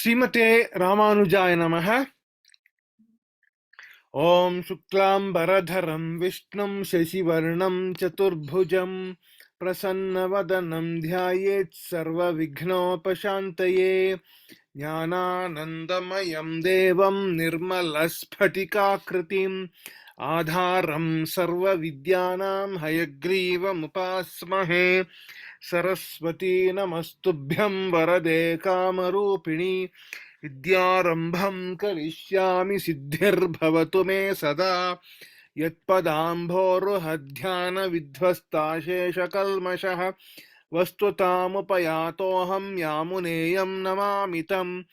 Srimate Ramanujaya Namaha. Om Shuklam Baradharam Vishnum Shashivarnam Chaturbhujam Prasannavadanam Dhyayet Sarva Vighnopashantaye Jnananandamayam Devam Nirmalaspatikakritim Adharam Sarva Vidyanam Hayagrivam Upasmahe Saraswati Namastubhyam Varade Kamarupini Vidyarambham karishyami siddhirbhavatu me sada yatpadambhoruhadhyana vidhvastashesha kalmashah vastutamupayaatoham yamuneyam namamitam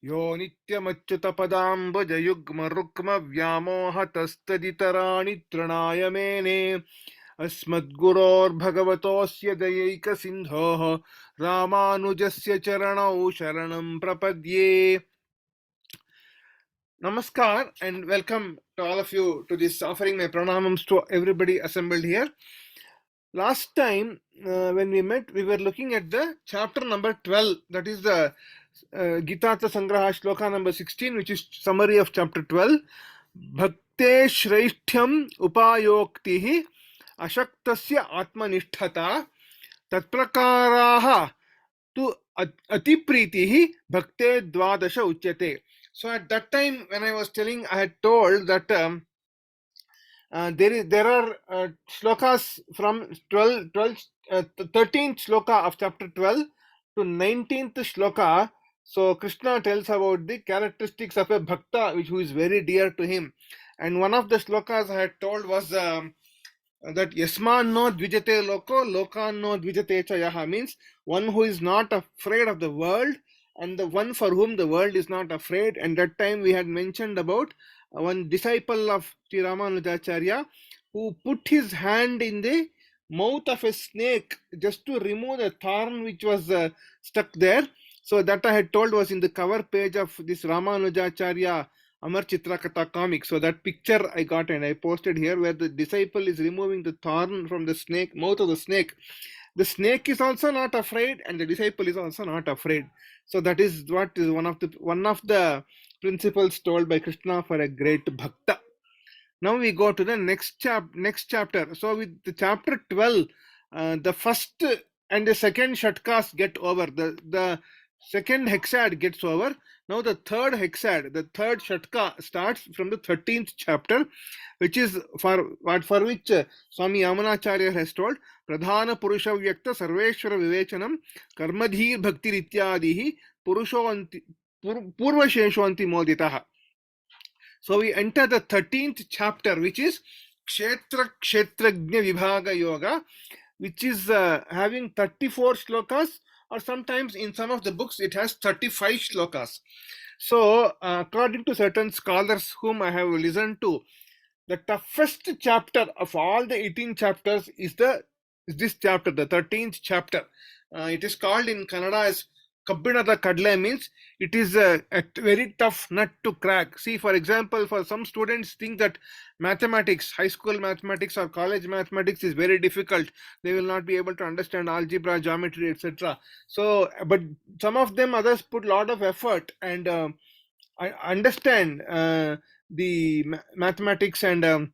yo nityamachyutapadambujayugma rukma vyamohatastaditarani trinaya mene अस्मद्गुरोर् भगवतोऽस्य दयैकसिन्धोः रामानुजस्य चरणौ शरणं प्रपद्ये. Namaskar and welcome to all of you to this, offering my pranamams to everybody assembled here. Last time when we met, we were looking at the chapter number 12, that is the Geetaartha Sangraha shloka number 16, which is summary of chapter 12. Bhakte Shraishtyam Upayoktihi Ashaktasya Atmanishthata Tatprakaaraha tu Atipritihi Bhakte Dvadasha Uchyate. So at that time when I was telling, I had told that there are shlokas from 13th shloka of chapter 12 to 19th shloka. So Krishna tells about the characteristics of a bhakta who is very dear to him. And one of the shlokas I had told was that yasmanno dvijate loko lokanno dvijate chayaha, means one who is not afraid of the world and the one for whom the world is not afraid. And that time we had mentioned about one disciple of Sri Yamunacharya who put his hand in the mouth of a snake just to remove the thorn which was stuck there. So that I had told was in the cover page of this Yamunacharya Amar Chitrakatha comic. So that picture I got and I posted here, where the disciple is removing the thorn from the snake, mouth of the snake. The snake is also not afraid and the disciple is also not afraid. So that is what is one of the principles told by Krishna for a great bhakta. Now we go to the next chapter. So with the chapter 12, the first and the second shatkas get over. The second hexad gets over. Now the third hexad, the third shatka, starts from the 13th chapter, which is for which Swami Yamunacharya has told Pradhana Purusha Vyakta Sarveshwara Vivechanam Karmadhir Bhakti Rityadihi Purva Sheshwanti Moditaha. So we enter the 13th chapter, which is Kshetra Kshetrajna Vibhaga Yoga, which is having 34 shlokas, or sometimes in some of the books it has 35 shlokas. So according to certain scholars whom I have listened to, the toughest chapter of all the 18 chapters is this chapter, the 13th chapter. It is called in Kannada as Kabbinada Kadle, means it is a very tough nut to crack. See, for example, for some students think that mathematics, high school mathematics or college mathematics is very difficult. They will not be able to understand algebra, geometry, etc. So, but some of them, others put a lot of effort and I understand the mathematics and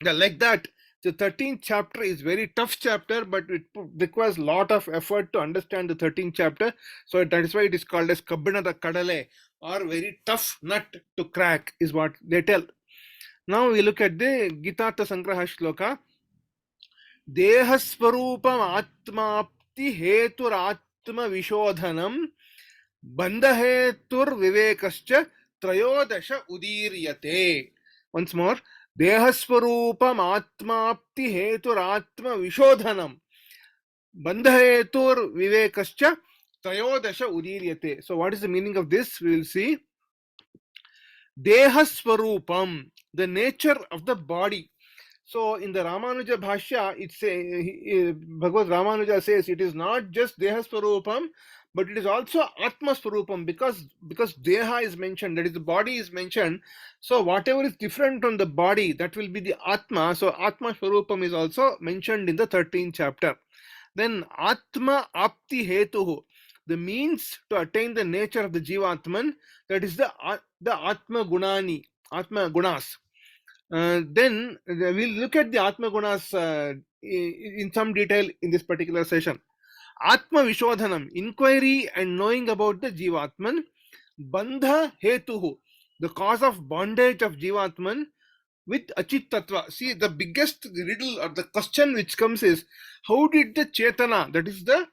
like that. The 13th chapter is very tough chapter, but it requires a lot of effort to understand the 13th chapter. So that is why it is called as Kabbinada Kadale, or very tough nut to crack, is what they tell. Now we look at the Geetaartha Sangraha shloka. Dehasvarupam atmapti hetur atma vishodhanam bandhahetur vivekascha trayodasha udiryate. Once more. Dehasvarupam atmapti heturatma vishodhanam bandhahetur vivekascha trayodasha udiryate. So what is the meaning of this? We will see. Dehasvarupam, the nature of the body. So in the Ramanuja Bhashya, Bhagavad Ramanuja says it is not just Dehasvarupam, but it is also Atma Swarupam, because Deha is mentioned, that is the body is mentioned. So whatever is different from the body, that will be the Atma. So Atma Swarupam is also mentioned in the 13th chapter. Then Atma Apti Hetuhu, the means to attain the nature of the Jivatman, that is the Atma Gunani, Atma Gunas. Then we'll look at the Atma Gunas in some detail in this particular session. Atma Vishodhanam, inquiry and knowing about the Jivatman. Bandha Hetuhu, the cause of bondage of Jivatman with Achit Tattva. See, the biggest riddle or the question which comes is, how did the Chetana, that is the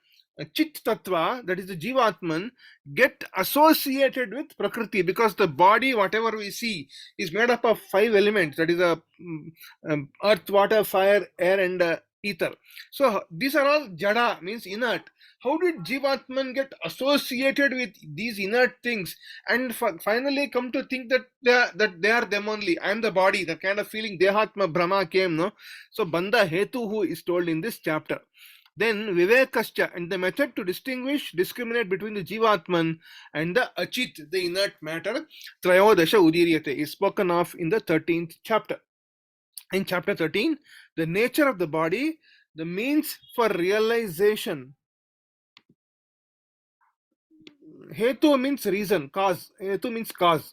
Chit Tattva, that is the Jivatman, get associated with Prakriti? Because the body, whatever we see, is made up of 5 elements, that is earth, water, fire, air, and ether. So these are all Jada, means inert. How did Jivatman get associated with these inert things and finally come to think that they are them only? I am the body, the kind of feeling Dehatma Brahma came, no? So Bandha Hetuhu is told in this chapter. Then Vivekascha, and the method to discriminate between the Jivatman and the Achit, the inert matter, Trayodasha Udiriyate, is spoken of in the 13th chapter. In chapter 13, the nature of the body, the means for realization. Hetu means reason, cause. Hetu means cause.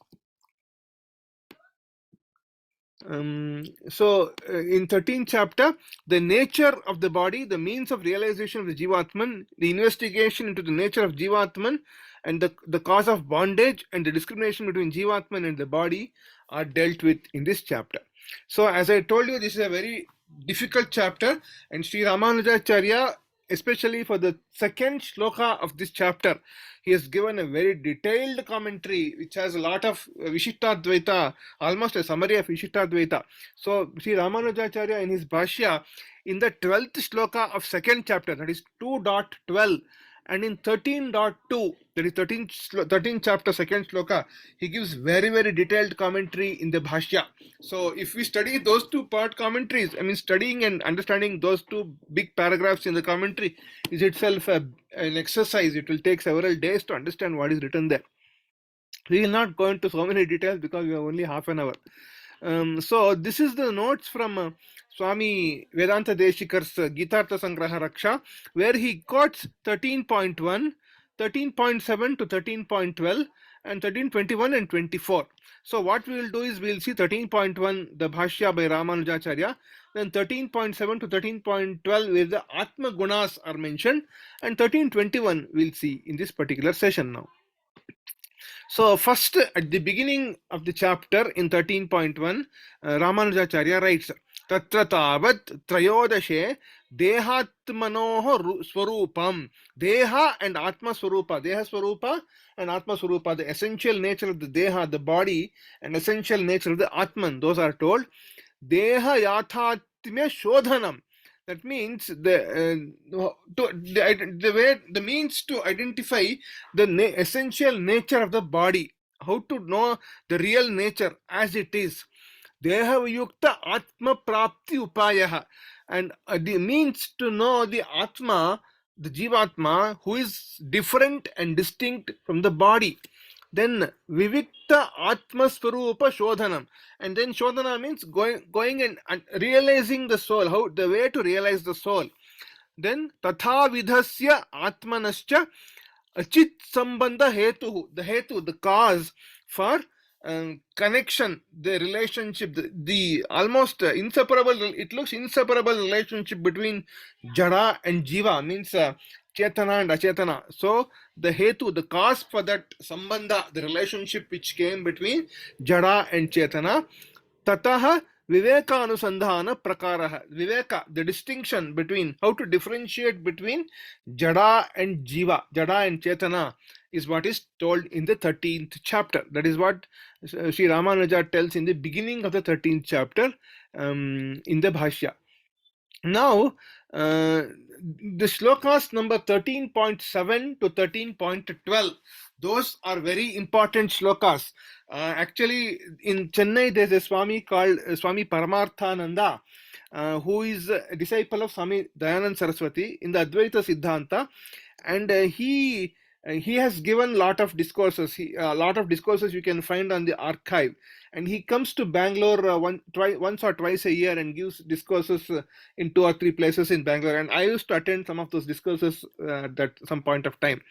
So in 13th chapter, the nature of the body, the means of realization of the Jivatman, the investigation into the nature of Jivatman, and the cause of bondage and the discrimination between Jivatman and the body are dealt with in this chapter. So as I told you, this is a very difficult chapter, and Sri Yamunacharya, especially for the second shloka of this chapter, he has given a very detailed commentary which has a lot of Vishishtadvaita, almost a summary of Vishishtadvaita. So Sri Yamunacharya in his Bhashya, in the 12th shloka of second chapter, that is 2.12, and in 13.2, that is 13th chapter, second shloka, he gives very, very detailed commentary in the Bhashya. So if we study those two part commentaries, I mean studying and understanding those two big paragraphs in the commentary is itself an exercise. It will take several days to understand what is written there. We will not go into so many details because we have only half an hour. So this is the notes from Swami Vedanta Deshikar's Geetaartha Sangraha Raksha, where he quotes 13.1, 13.7 to 13.12, and 13.21 and 24. So what we will do is we will see 13.1, the Bhashya by Yamunacharya, then 13.7 to 13.12, where the Atma Gunas are mentioned, and 13.21 we will see in this particular session now. So first, at the beginning of the chapter in 13.1, Yamunacharya writes, Tatra tavat trayodashe dehatmanoh swarupam. Deha and Atma swarupa. Deha swarupa and Atma swarupa. The essential nature of the Deha, the body, and essential nature of the Atman. Those are told. Deha yathatmya shodhanam. That means the means to identify the essential nature of the body, how to know the real nature as it is. Deha Yukta Atma Prapti Upayaha, and the means to know the Atma, the Jivatma, who is different and distinct from the body. Then Vivikta Atma Swarupa Shodhanam, and then Shodhana means going and realizing the soul, how the way to realize the soul. Then Tatha Vidhasya Atmanascha Achit Sambandha Hetu, the Hetu, the cause for connection, the relationship, the almost inseparable, it looks inseparable relationship between Jada and Jiva, means Chetana and Achetana. So the Hetu, the cause for that Sambandha, the relationship which came between Jada and Chetana, Tataha Viveka Anusandhana Prakaraha. Viveka, the distinction between, how to differentiate between Jada and Jiva, Jada and Chetana, is what is told in the 13th chapter. That is what Sri Ramanuja tells in the beginning of the 13th chapter in the Bhashya. Now, the shlokas number 13.7 to 13.12, those are very important shlokas. Actually, in Chennai, there's a Swami called Swami Paramarthananda, who is a disciple of Swami Dayanand Saraswati in the Advaita Siddhanta, and he has given a lot of discourses. A lot of discourses you can find on the archive, and he comes to Bangalore once or twice a year and gives discourses in 2 or 3 places in Bangalore. And I used to attend some of those discourses at some point of time.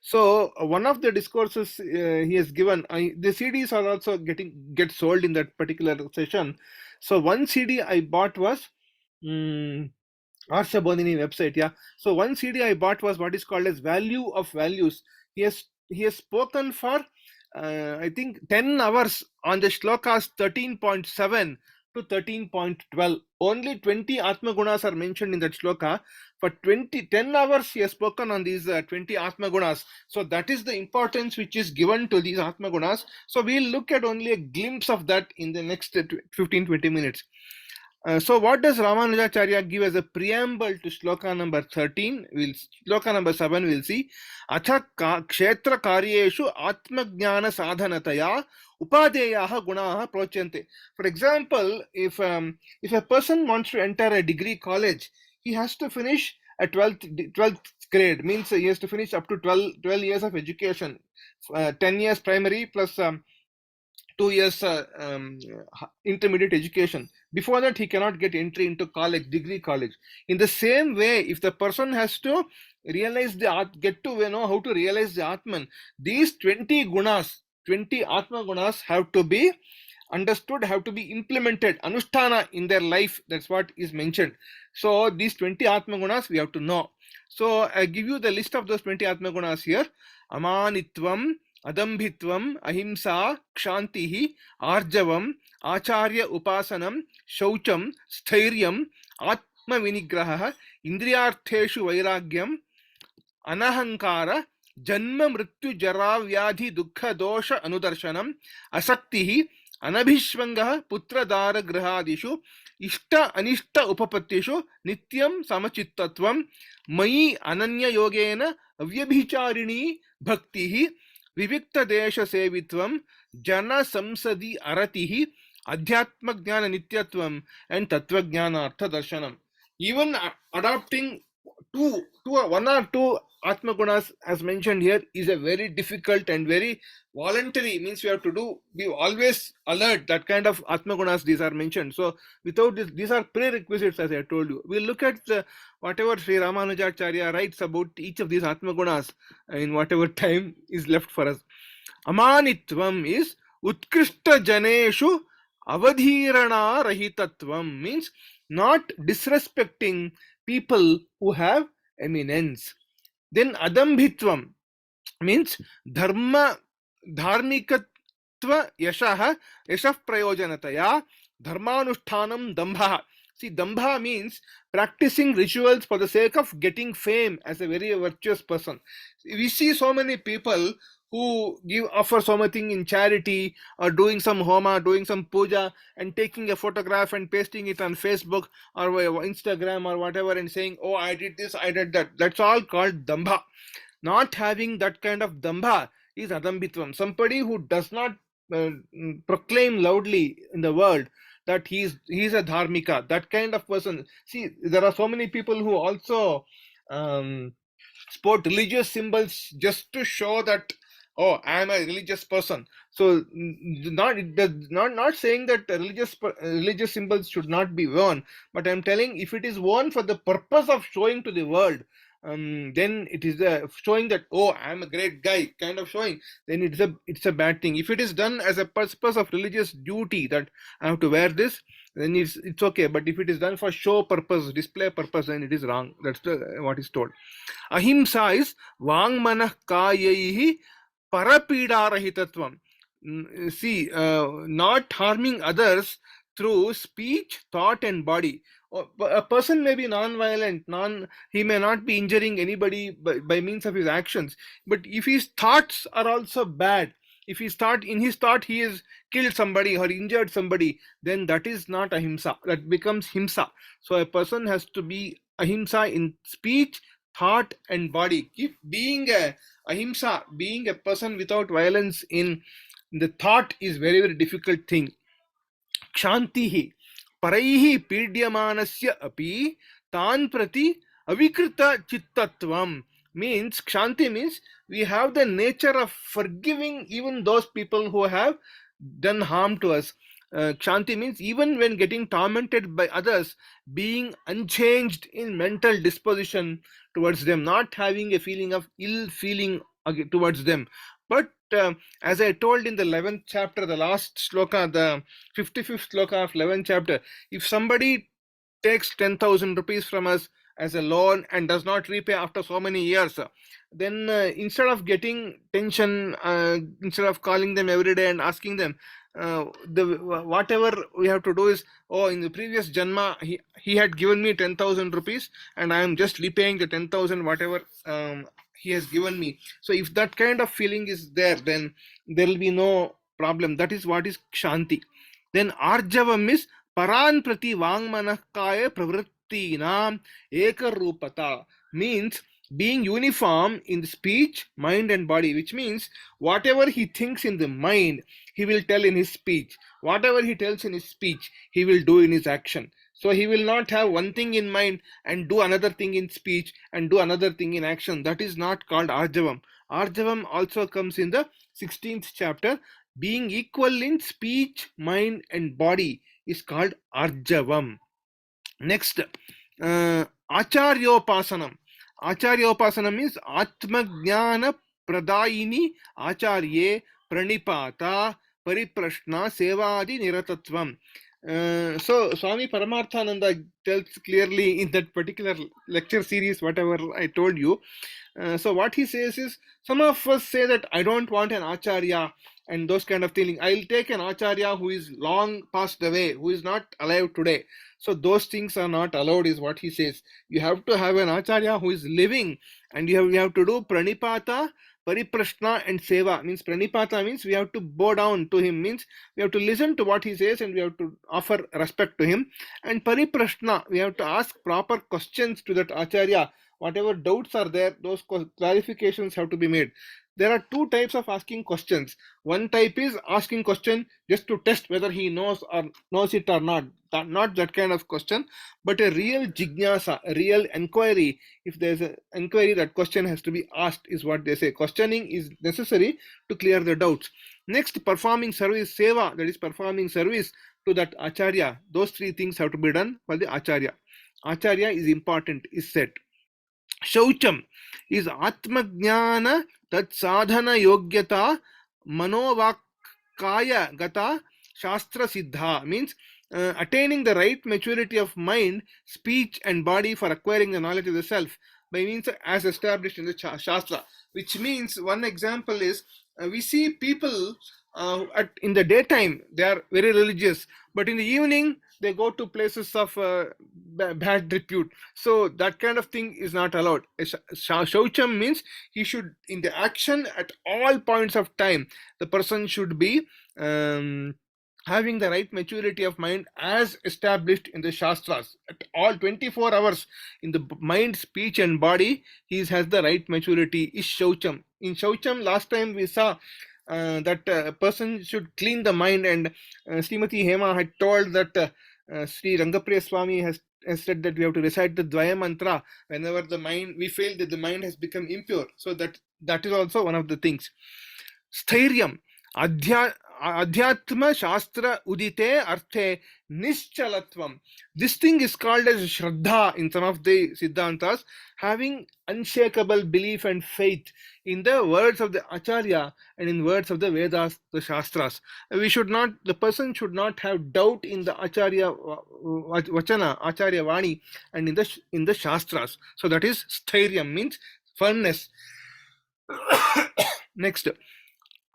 So one of the discourses he has given, the CDs are also get sold in that particular session. So one CD I bought was. Arsha Bonini website, yeah. So one CD I bought was what is called as Value of Values. He has spoken for I think 10 hours on the shlokas 13.7 to 13.12. Only 20 Atma Gunas are mentioned in that shloka. For 10 hours he has spoken on these 20 Atma Gunas. So that is the importance which is given to these Atma Gunas. So we'll look at only a glimpse of that in the next 15-20 minutes. So what does Ramanujacharya give as a preamble to shloka number 13? Shloka number 7 we'll see. Atha kshetra karyeshu atmajnana sadhanataya upadeyaha gunaha prochante. For example, if a person wants to enter a degree college, he has to finish a 12th grade. Means he has to finish up to 12 years of education. 10 years primary plus 2 years intermediate education. Before that, he cannot get entry into college, degree college. In the same way, if the person has to realize get to know how to realize the Atman, these 20 gunas, 20 Atma gunas have to be understood, have to be implemented, anushtana in their life. That's what is mentioned. So these 20 Atma gunas we have to know. So I give you the list of those 20 Atma gunas here. Amanitvam, Adambhitvam, Ahimsa, Kshantihi, Arjavam, Acharya Upasanam, Shaucham, Sthiryam, Atma Vinigraha, Indriyartheshu Vairagyam, Anahankara, Janma Mrityu Jara Vyadhi Dukkha Dosha Anudarshanam, Asaktihi, Anabhishvangah Putra Dara Grihadishu, Ishta Anishta Upapatishu, Nityam Samachittatvam, Mai Ananya Yogena, Avyabhicharini Bhaktihi, Vivikta Desha Sevitvam, Jana Samsadi Aratihi, Adhyatma Jnana Nityatvam, and Tattva Jnana Artha Darshanam. Even adopting one or two Atma Gunas as mentioned here is a very difficult and very voluntary, means we have to be always alert. That kind of Atma Gunas these are mentioned. So without this, these are prerequisites, as I told you. We'll look at whatever Sri Ramanujacharya writes about each of these Atma Gunas in whatever time is left for us. Amanitvam is Utkrishta Janeshu Avadhirana Rahitatvam, means not disrespecting people who have eminence. Then Adambhitvam means dharmikatva yashah prayojanataya dharmanushtanam dambha. See, dambha means practicing rituals for the sake of getting fame as a very virtuous person. We see so many people who offer something in charity or doing some homa, doing some puja and taking a photograph and pasting it on Facebook or Instagram or whatever and saying, oh, I did this, I did that. That's all called dambha. Not having that kind of dambha is adambhitvam. Somebody who does not proclaim loudly in the world that he's a dharmika, that kind of person. See, there are so many people who also sport religious symbols just to show that, oh, I am a religious person. So not saying that religious symbols should not be worn, but I'm telling, if it is worn for the purpose of showing to the world, then it is showing that, oh, I'm a great guy, kind of showing, then it's a bad thing. If it is done as a purpose of religious duty, that I have to wear this, then it's okay. But if it is done for show purpose, display purpose, then it is wrong. That's what is told. Ahimsa is Vangmanah Kayayihi Parapidarahitvatvam. See, not harming others through speech, thought, and body. A person may be non-violent, he may not be injuring anybody by means of his actions, but if his thoughts are also bad, if in his thought he has killed somebody or injured somebody, then that is not ahimsa, that becomes himsa. So a person has to be ahimsa in speech, thought, and body. Keep being a ahimsa, being a person without violence in the thought is very, very difficult thing. Kshantihi paraihi pidyamanasya api tan prati avikrita chittatvam, means kshanti means we have the nature of forgiving even those people who have done harm to us. Kshanti means even when getting tormented by others, being unchanged in mental disposition towards them, not having a feeling of ill feeling towards them. But as I told in the 11th chapter, the last sloka, the 55th sloka of 11th chapter, if somebody takes 10,000 rupees from us as a loan and does not repay after so many years, then instead of getting tension, instead of calling them every day and asking them, whatever we have to do is, oh, in the previous janma he had given me 10,000 rupees and I am just repaying the 10,000 whatever he has given me. So if that kind of feeling is there, then there will be no problem. That is what is kshanti. Then arjavam is paran prati vangmanakaya pravritti nam ekarupata, means being uniform in the speech, mind and body, which means whatever he thinks in the mind, he will tell in his speech. Whatever he tells in his speech, he will do in his action. So he will not have one thing in mind and do another thing in speech and do another thing in action. That is not called arjavam. Arjavam also comes in the 16th chapter. Being equal in speech, mind and body is called arjavam. Next, acharyopasanam. Acharyopasanam means atma jnana pradayini acharye pranipata pariprashna sevadi niratatvam. So Swami Paramarthananda tells clearly in that particular lecture series, whatever I told you. So what he says is, some of us say that I don't want an acharya and those kind of things. I'll take an acharya who is long passed away, who is not alive today. So those things are not allowed, is what he says. You have to have an acharya who is living, and you have to do pranipata, pariprashna and seva. Means pranipata means we have to bow down to him, means we have to listen to what he says and we have to offer respect to him. And pariprashna, we have to ask proper questions to that acharya. Whatever doubts are there, those clarifications have to be made. There are two types of asking questions. One type is asking question just to test whether he knows it or not. Not that kind of question, but a real jignasa, a real inquiry. If there's an inquiry, that question has to be asked, is what they say. Questioning is necessary to clear the doubts. Next, performing service, seva, that is performing service to that acharya. Those three things have to be done for the acharya. Acharya is important, is said. Shaucham is atmajnana tat sadhana yogyata manovakaya gata shastra siddha, means attaining the right maturity of mind, speech and body for acquiring the knowledge of the self by means as established in the shastra. Which means, one example is, we see people in the daytime they are very religious, but in the evening they go to places of bad repute. So that kind of thing is not allowed. Shaucham means he should, in the action at all points of time, the person should be having the right maturity of mind as established in the Shastras. At all 24 hours in the mind, speech and body, he has the right maturity, is Shaucham. In Shaucham, last time we saw that a person should clean the mind, and Srimati Hema had told that Sri Rangapriya Swami has said that we have to recite the Dvaya mantra whenever the mind, we feel that the mind has become impure. So that is also one of the things. Stairyam, adhyatma shastra udite arthe nischalatvam. This thing is called as shraddha in some of the Siddhantas, having unshakable belief and faith in the words of the Acharya and in words of the Vedas, the Shastras. The person should not have doubt in the Acharya Vachana, Acharya Vani, and in the Shastras. So that is Stairyam, means firmness. Next,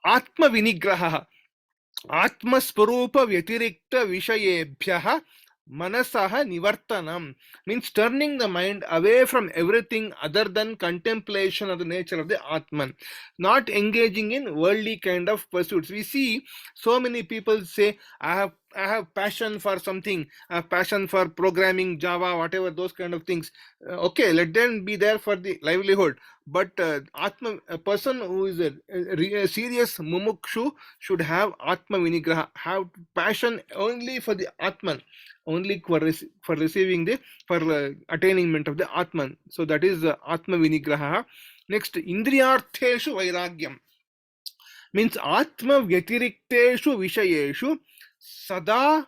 Atma Vinigraha, Atma Sparupa Vyatirikta Vishayebhyaha Manasaha Nivartanam, means turning the mind away from everything other than contemplation of the nature of the Atman, not engaging in worldly kind of pursuits. We see so many people say, I have passion for something, I have passion for programming, Java, whatever, those kind of things. Okay, let them be there for the livelihood. But a person who is a serious mumukshu should have Atma Vinigraha, have passion only for the Atman, only for receiving for attainment of the Atman. So that is Atma Vinigraha. Next, Indriyartheshu Vairagyam. means Atma Vyatirikteshu Vishayeshu Sada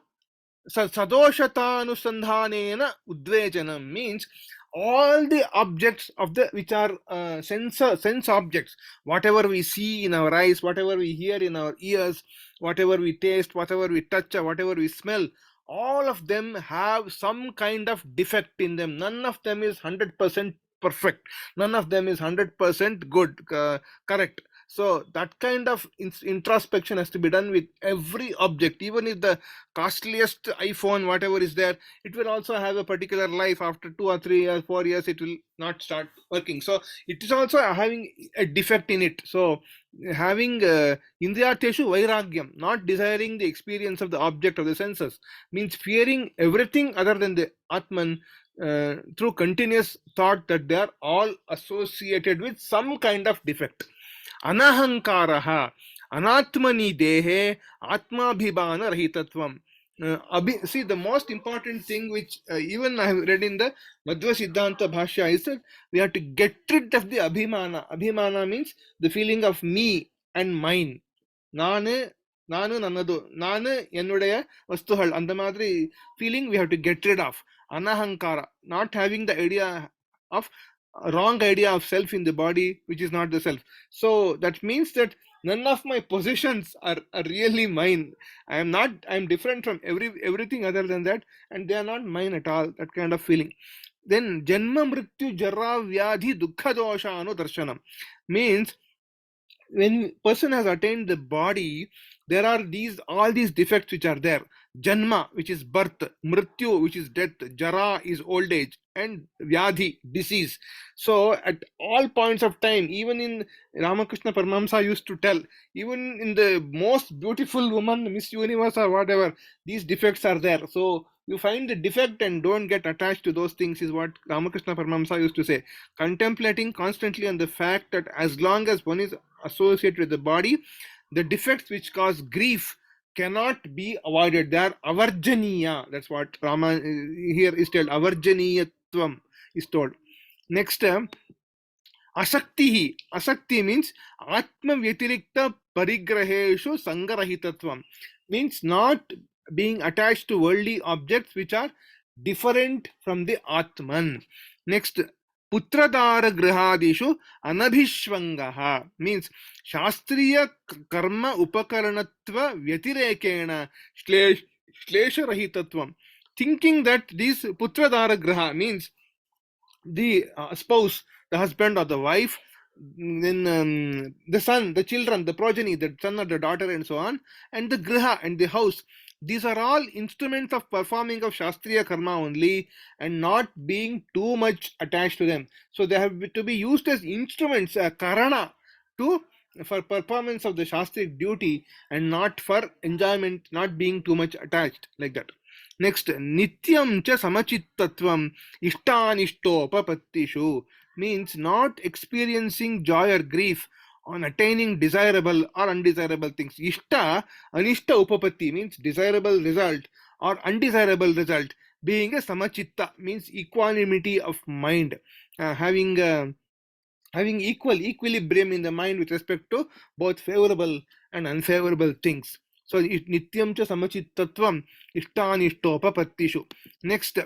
Sadoshataanusandhanena Udvejanam means all the objects of the which are sense objects, whatever we see in our eyes, whatever we hear in our ears, whatever we taste, whatever we touch, or whatever we smell, all of them have some kind of defect in them. None of them is 100% perfect. None of them is 100% good, correct. So that kind of introspection has to be done with every object. Even if the costliest iPhone, whatever is there, it will also have a particular life. After 2 or 3 years, 4 years, it will not start working. So it is also having a defect in it. So having Indriyateshu Vairagyam, not desiring the experience of the object of the senses, means fearing everything other than the Atman through continuous thought that they are all associated with some kind of defect. Anahankaraha, anatmani dehe, atmabhibana rahitatvam. See, the most important thing which even I have read in the Madhva Siddhanta Bhashya is that we have to get rid of the abhimana. Abhimana means the feeling of me and mine. Nanu, Nannadu, Nanu, Ennudaya, Vastuhal. And the Madri feeling we have to get rid of. Anahankara, not having the idea of wrong idea of self in the body, which is not the self. So that means that none of my possessions are really mine. I am different from everything other than that, and they are not mine at all. That kind of feeling. Then Janma Mrityu Jara Vyadhi Dukkha Dosha Anu Darshanam means when person has attained the body, there are all these defects which are there. Janma, which is birth, Mrityu, which is death, Jara is old age, and Vyadhi, disease. So at all points of time, even in Ramakrishna Paramahamsa used to tell, even in the most beautiful woman, Miss Universe or whatever, these defects are there. So you find the defect and don't get attached to those things is what Ramakrishna Paramahamsa used to say. Contemplating constantly on the fact that as long as one is associated with the body, the defects which cause grief cannot be avoided. They are avarjaniya. That's what Rama here is told. Avarjaniyatvam is told. Next, asaktihi. Asakti means atma vyatirikta parigraheshu sangarahitatvam. Means not being attached to worldly objects which are different from the Atman. Next, Putradara Grihadishu Anabhishvangaha means Shastriya Karma Upakaranatva Vyatirekena Shlesha Rahitatvam. Thinking that this Putradara Graha means the spouse, the husband or the wife, then the son, the children, the progeny, the son or the daughter, and so on, and the griha and the house. These are all instruments of performing of Shastriya karma only and not being too much attached to them. So they have to be used as instruments, karana, for performance of the Shastric duty and not for enjoyment, not being too much attached like that. Next, nityam cha samachittatvam ishtanishtopapatishu means not experiencing joy or grief on attaining desirable or undesirable things. Ishta, anishta upapatti means desirable result or undesirable result. Being a samachitta means equanimity of mind, having equilibrium in the mind with respect to both favorable and unfavorable things. So nityam cha samachittatvam ishtanishtopapatishu. Next,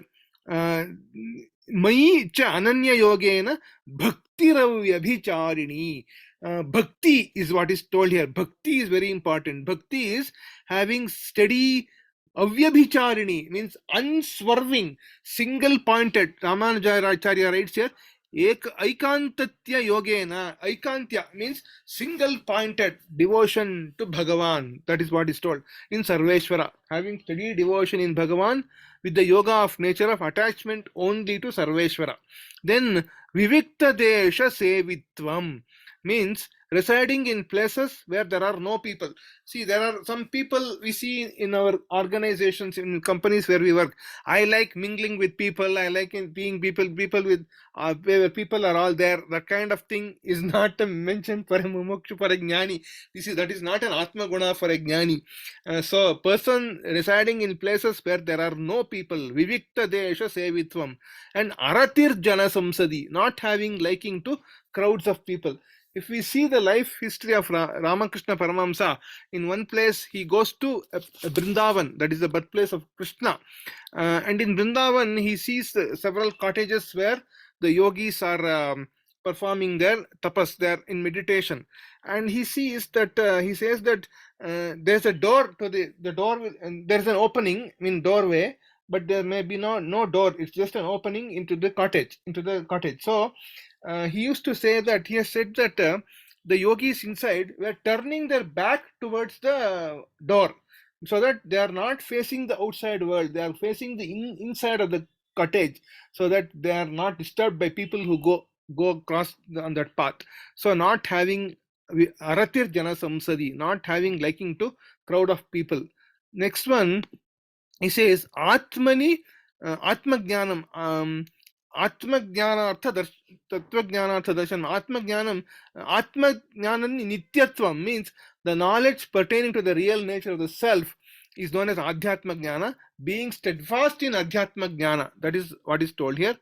Mai cha ananya yogena bhaktiravyabicharini. Bhakti is what is told here. Bhakti is very important. Bhakti is having steady avyabhicharini, means unswerving, single pointed. Yamunacharya writes here, Aikantatya yogena. Aikantya means single pointed devotion to Bhagavan. That is what is told in Sarveshwara. Having steady devotion in Bhagavan with the yoga of nature of attachment only to Sarveshwara. Then Vivikta Desha Sevitvam means residing in places where there are no people. See, there are some people we see in our organizations, in companies where we work. I like mingling with people. I like being people with where people are all there. That kind of thing is not mentioned for a mumukshu, for a jnani. That is not an atma guna for a jnani. So, a person residing in places where there are no people, vivikta desha sevitvam, and aratir jana samsadi, not having liking to crowds of people. if we see the life history of Ramakrishna Paramahamsa, in one place he goes to Vrindavan, that is the birthplace of Krishna. And in Vrindavan, he sees several cottages where the yogis are performing their tapas, they are in meditation. And he sees that, he says that there's a door to the door, and there's an opening, I mean doorway, but there may be no door, it's just an opening into the cottage. So he used to say that, he has said that the yogis inside were turning their back towards the door, so that they are not facing the outside world, they are facing the inside of the cottage, so that they are not disturbed by people who go across on that path. So not having aratir jana samsadi, not having liking to crowd of people. Next one, he says atmani atmajnanam atmajnanartha tattvajnanartha darshan atmajnanam nityatvam means the knowledge pertaining to the real nature of the self is known as adhyatma jnana, being steadfast in adhyatma jnana, that is what is told here,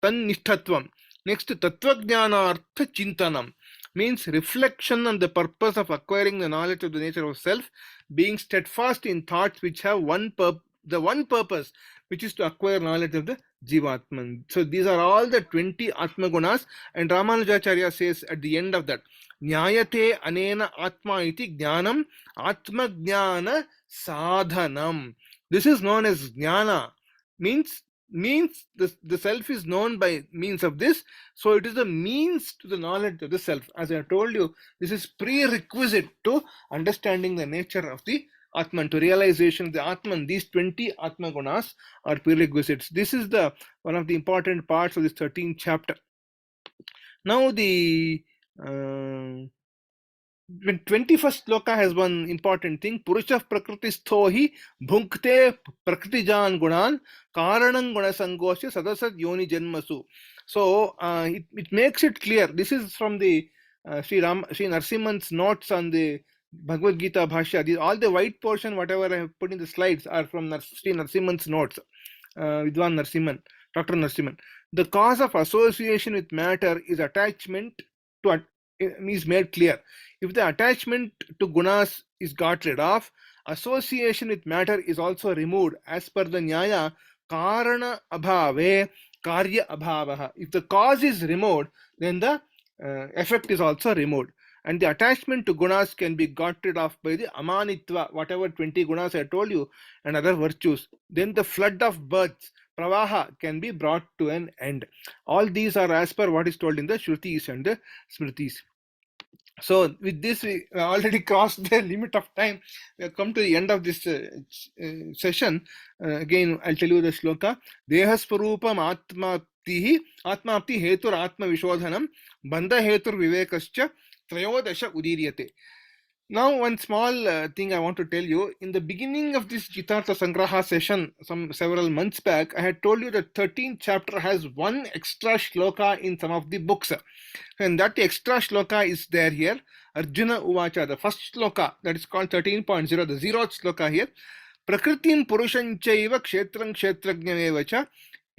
tannishtatvam. Next, tattvajnanartha chintanam means reflection on the purpose of acquiring the knowledge of the nature of self, being steadfast in thoughts which have the one purpose, which is to acquire knowledge of the Jivatman. So these are all the 20 Atma Gunas, and Ramanujacharya says at the end of that, Nyayate anena atma iti jnanam atma jnana sadhanam. This is known as jnana, means the self is known by means of this, so it is the means to the knowledge of the self. As I told you, this is prerequisite to understanding the nature of the Atman, to realization of the Atman. These 20 Atma Gunas are prerequisites. This is the one of the important parts of this 13th chapter. Now the 21st sloka has one important thing. Purusha prakristho hi bhunkte prakritijan gunan karanam gunasangosya sadasat yoni janmasu. So it makes it clear. This is from the Sri Narasimhan's notes on the Bhagavad Geeta Bhashya. All the white portion, whatever I have put in the slides, are from Sri Narasimhan's notes. Vidwan Narasimhan, Dr. Narasimhan. The cause of association with matter is attachment to is made clear. If the attachment to gunas is got rid of, association with matter is also removed. As per the Nyaya, karana abhave karya abhavaha. If the cause is removed, then the effect is also removed. And the attachment to gunas can be got rid of by the amanitva, whatever 20 gunas I told you, and other virtues. Then the flood of births, pravaha, can be brought to an end. All these are as per what is told in the Shrutis and the Smritis. So with this, we already crossed the limit of time. We have come to the end of this session. Again, I'll tell you the shloka. Dehasparupam atmapti hetur atma vishodhanam bandha hetur vivekascha trayodasha udiryate. Now, one small thing I want to tell you. In the beginning of this Geetaartha Sangraha session, several months back, I had told you that 13th chapter has one extra shloka in some of the books. And that extra shloka is there here. Arjuna Uvacha, the first shloka, that is called 13.0, the 0th shloka here. Prakritin purushanchaiva kshetrang kshetrajnamevacha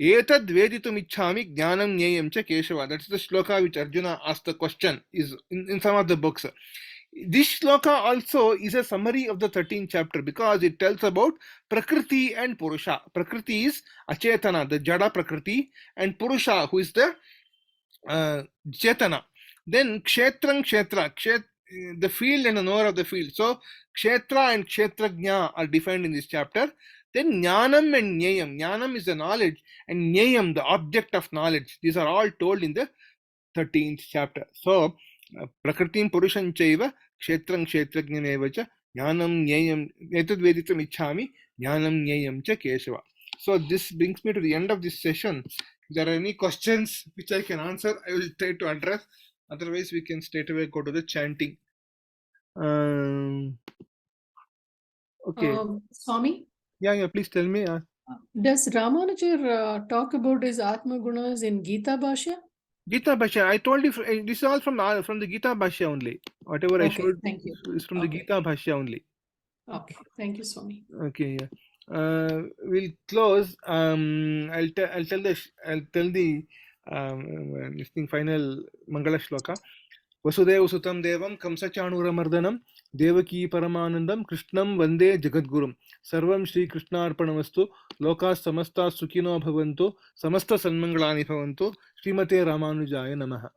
etad veditumichhami jnanam nyayam cha keshava. That's the shloka which Arjuna asked the question, is in some of the books. This shloka also is a summary of the 13th chapter, because it tells about Prakriti and Purusha. Prakriti is Achetana, the Jada Prakriti, and Purusha, who is the Chetana. Then Kshetrang Kshetra, the field and the knower of the field. So Kshetra and Kshetrajna are defined in this chapter. Then Jnanam and Nyayam. Jnanam is the knowledge, and Nyayam, the object of knowledge. These are all told in the 13th chapter. So Prakritim Purushanchaiva Kshetrang Kshetrajnamevacha Jnanam Nyayam Etad Veditam Ichhami Jnanam Nyayam cha Keshava. So this brings me to the end of this session. If there are any questions which I can answer, I will try to address. Otherwise, we can straight away go to the chanting. Okay. Swami? Yeah, please tell me. Does Ramanujacharya talk about his Atma Gunas in Gita Bhashya? Gita Bhashya, I told you, this is all from the Gita Bhashya only. Whatever I showed is from the Gita Bhashya only. Okay, thank you, Swami. Okay, yeah. We'll close. I'll tell the final Mangala Shloka. वसुदेवसुतं देवं कंसचाणूरमर्दनं देवकी परमानन्दं कृष्णं वन्दे जगद्गुरुं सर्वं श्रीकृष्णार्पणमस्तु लोकाः समस्ताः सुखिनो भवन्तु समस्तसन्मङ्गलानि भवन्तु श्रीमते रामानुजाय नमः।